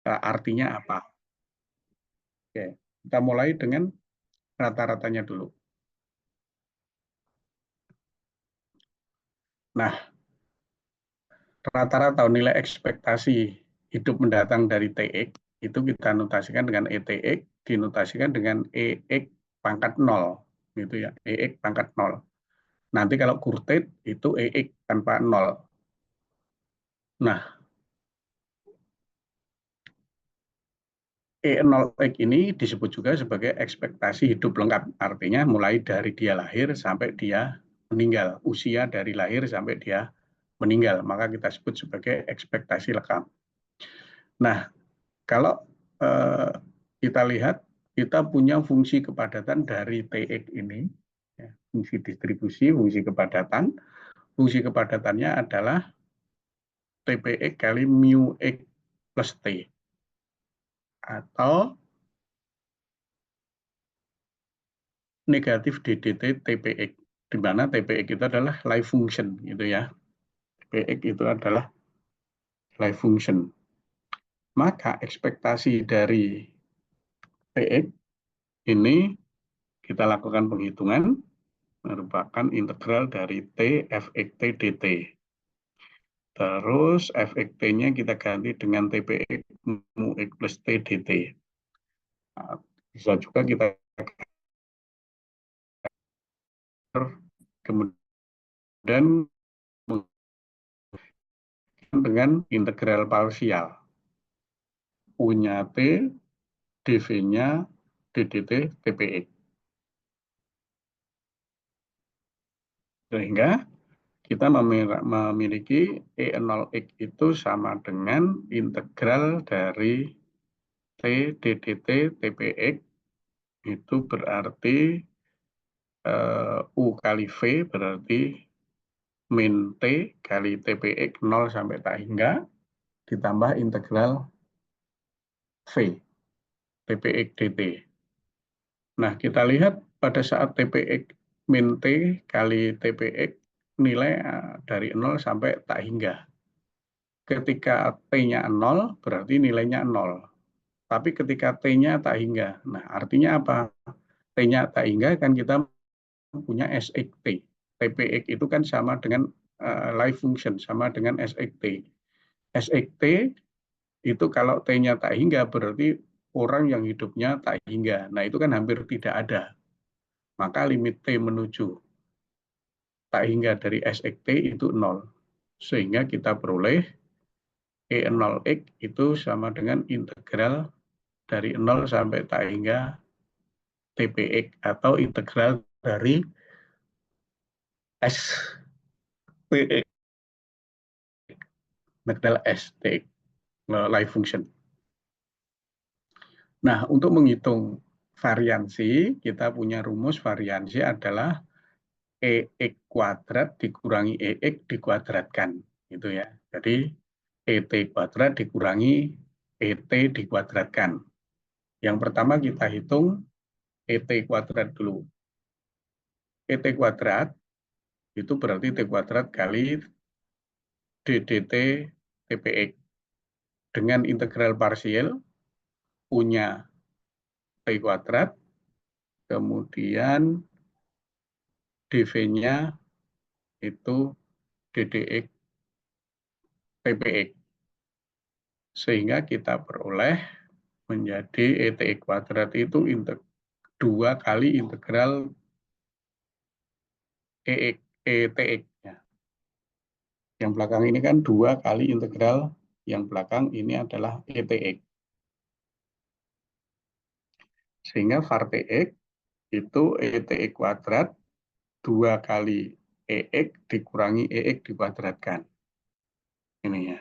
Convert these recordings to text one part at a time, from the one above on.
artinya apa. Oke, kita mulai dengan rata-ratanya dulu. Nah, rata-rata nilai ekspektasi hidup mendatang dari TX itu kita notasikan dengan ETX, dinotasikan dengan EX pangkat 0, gitu ya, EX pangkat 0. Nanti kalau kurtit itu EX tanpa 0. Nah, E0X ini disebut juga sebagai ekspektasi hidup lengkap. Artinya mulai dari dia lahir sampai dia meninggal. Usia dari lahir sampai dia meninggal. Maka kita sebut sebagai ekspektasi lengkap. Nah, kalau kita lihat, kita punya fungsi kepadatan dari TX ini. Fungsi distribusi, fungsi kepadatan. Fungsi kepadatannya adalah TPX kali mu X plus T. Atau negatif DDT TPX, di mana TPX itu adalah life function, gitu ya. TPX itu adalah life function. Maka ekspektasi dari TX ini kita lakukan penghitungan merupakan integral dari T Fx T dt. Terus Fx T-nya kita ganti dengan TPX mu X plus T dt. Nah, bisa juga kita kemudian dengan integral parsial. U-nya T, dV-nya ddt TPX. Sehingga kita memiliki E0X itu sama dengan integral dari T ddt TPX, itu berarti U kali V berarti min T kali TPX 0 sampai tak hingga ditambah integral V TPX dt. Nah, kita lihat pada saat TPX min T kali TPX nilai dari 0 sampai tak hingga. Ketika T-nya 0, berarti nilainya 0. Tapi ketika T-nya tak hingga, nah artinya apa? T-nya tak hingga kan kita punya SXT. TPX itu kan sama dengan life function, sama dengan SXT. SXT itu kalau T-nya tak hingga berarti orang yang hidupnya tak hingga. Nah, itu kan hampir tidak ada. Maka limit T menuju tak hingga dari SXT itu 0. Sehingga kita peroleh E0X itu sama dengan integral dari 0 sampai tak hingga TPX atau integral dari STX, integral STX, life function. Nah, untuk menghitung variansi, kita punya rumus variansi adalah EX kuadrat dikurangi EX dikuadratkan. Gitu ya. Jadi, ET kuadrat dikurangi ET dikuadratkan. Yang pertama kita hitung ET kuadrat dulu. ET kuadrat itu berarti T kuadrat kali DDT TPX. Dengan integral parsial, punya T kuadrat, kemudian dV-nya itu ddx TPX. Sehingga kita peroleh menjadi ETX kuadrat itu 2 kali integral ETX. Yang belakang ini kan 2 kali integral, yang belakang ini adalah ETX. Sehingga var TX itu ETX kuadrat 2 kali EX dikurangi EX dikuadratkan. Ini ya.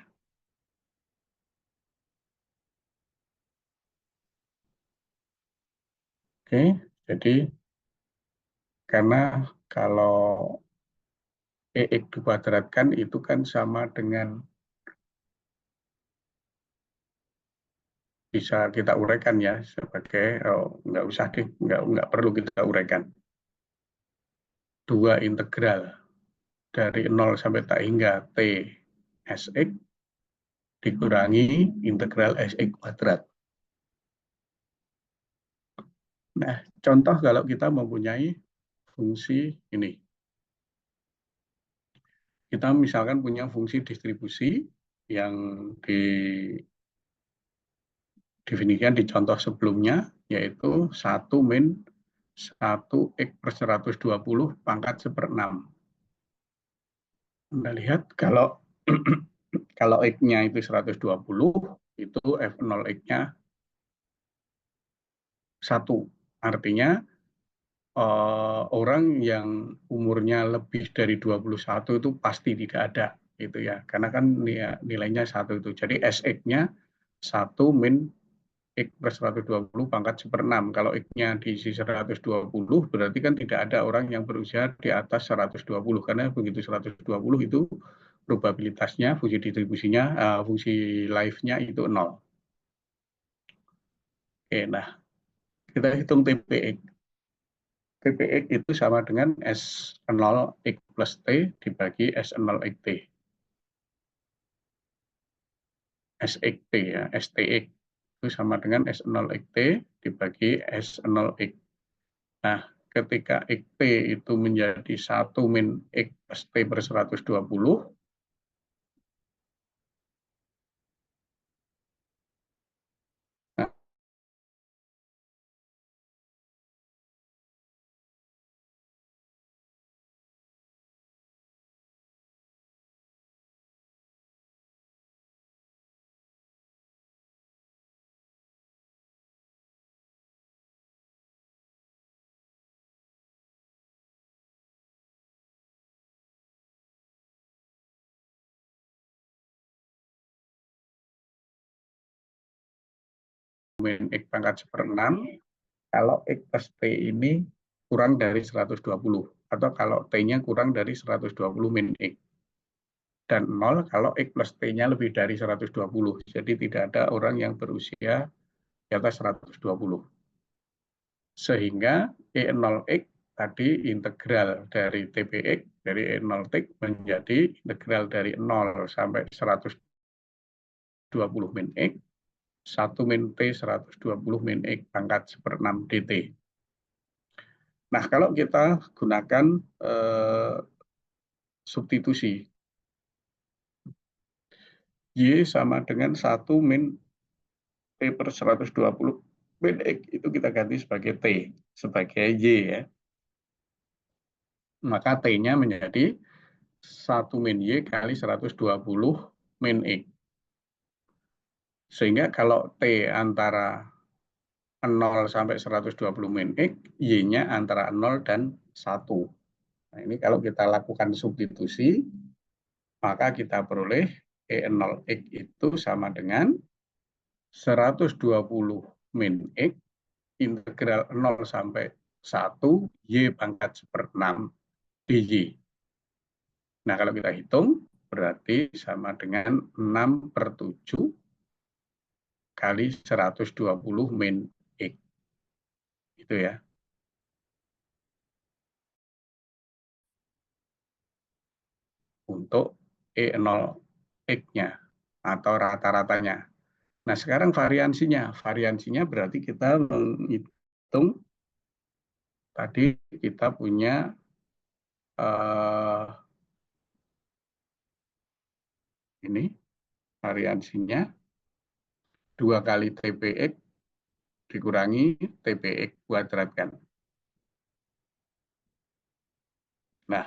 Oke, jadi karena kalau EX dikuadratkan itu kan sama dengan, bisa kita uraikan ya sebagai, nggak usah deh, nggak perlu kita uraikan. 2 integral dari 0 sampai tak hingga T SX dikurangi integral SX kuadrat. Nah, contoh kalau kita mempunyai fungsi ini. Kita misalkan punya fungsi distribusi yang didefinisikan di contoh sebelumnya, yaitu 1 min 1x per 120 pangkat 1/6. Anda lihat kalau kalau X-nya itu 120, itu F0X-nya 1. Artinya orang yang umurnya lebih dari 21 itu pasti tidak ada, gitu ya. Karena kan nilainya 1 itu. Jadi SX-nya 1 min X per 120 pangkat 1/6. Kalau X-nya diisi 120, berarti kan tidak ada orang yang berusia di atas 120. Karena begitu 120 itu probabilitasnya, fungsi distribusinya, fungsi life-nya itu 0. Oke, nah kita hitung TPX. TPX itu sama dengan S0X plus T dibagi S0X T. SXT ya, STX itu sama dengan S0X T dibagi S0X. Nah, ketika XT itu menjadi 1 min X plus T per 120, nah, min X pangkat 1/6, kalau X plus T ini kurang dari 120, atau kalau T-nya kurang dari 120 min X. Dan 0 kalau X plus T-nya lebih dari 120. Jadi tidak ada orang yang berusia di atas 120. Sehingga E0X tadi integral dari TPX, dari E0X menjadi integral dari 0 sampai 120 min X, 1 min T 120 min X pangkat 1/6 dt. Nah, kalau kita gunakan substitusi, Y sama dengan 1 min T per 120 min X, itu kita ganti sebagai T, sebagai Y ya. Maka T-nya menjadi 1 min Y kali 120 min X. Sehingga kalau T antara 0 sampai 120 min X, Y-nya antara 0 dan 1. Nah, ini kalau kita lakukan substitusi, maka kita peroleh E0X itu sama dengan 120 min X integral 0 sampai 1 Y pangkat 1/6 dy. Nah, kalau kita hitung, berarti sama dengan 6/7 kali 120 min X. Itu ya. Untuk E0X-nya atau rata-ratanya. Nah, sekarang variansinya. Variansinya berarti kita menghitung, tadi kita punya ini variansinya 2 kali TPX dikurangi TPX kuadrat kan. Nah,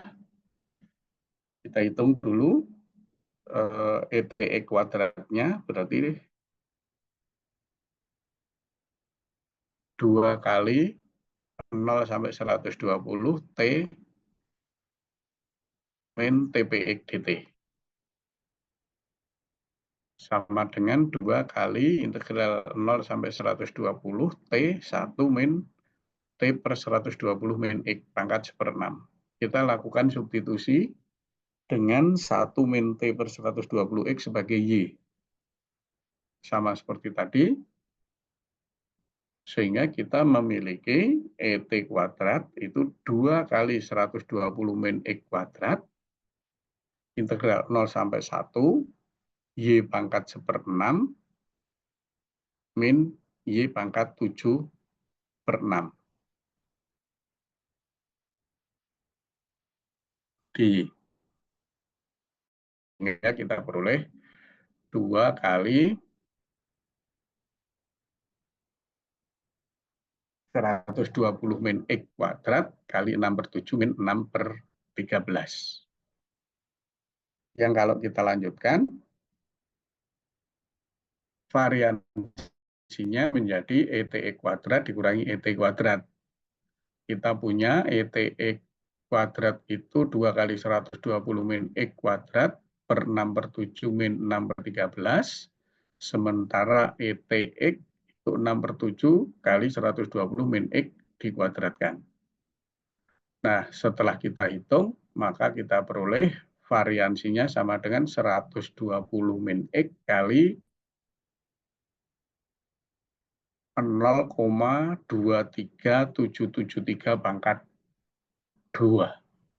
kita hitung dulu ETX kuadratnya, berarti 2 kali 0 sampai 120 T min TPX dt. Sama dengan 2 kali integral 0 sampai 120 T 1 min T per 120 min X pangkat 1/6. Kita lakukan substitusi dengan 1 min T per 120 X sebagai Y. Sama seperti tadi, sehingga kita memiliki ET kuadrat itu 2 kali 120 min X kuadrat, integral 0 sampai 1, Y pangkat 1/6 min Y pangkat 7/6. Sehingga kita peroleh 2 kali 120 min X kuadrat kali 6/7 min 6/13. Yang kalau kita lanjutkan, variansinya menjadi ETX kuadrat dikurangi ET kuadrat. Kita punya ETX kuadrat itu 2 kali 120 min X kuadrat per 6/7 min 6/13. Sementara ETX itu 6/7 kali 120 min X dikuadratkan. Nah, setelah kita hitung, maka kita peroleh variansinya sama dengan 120 min X kali 0,23773 pangkat 2.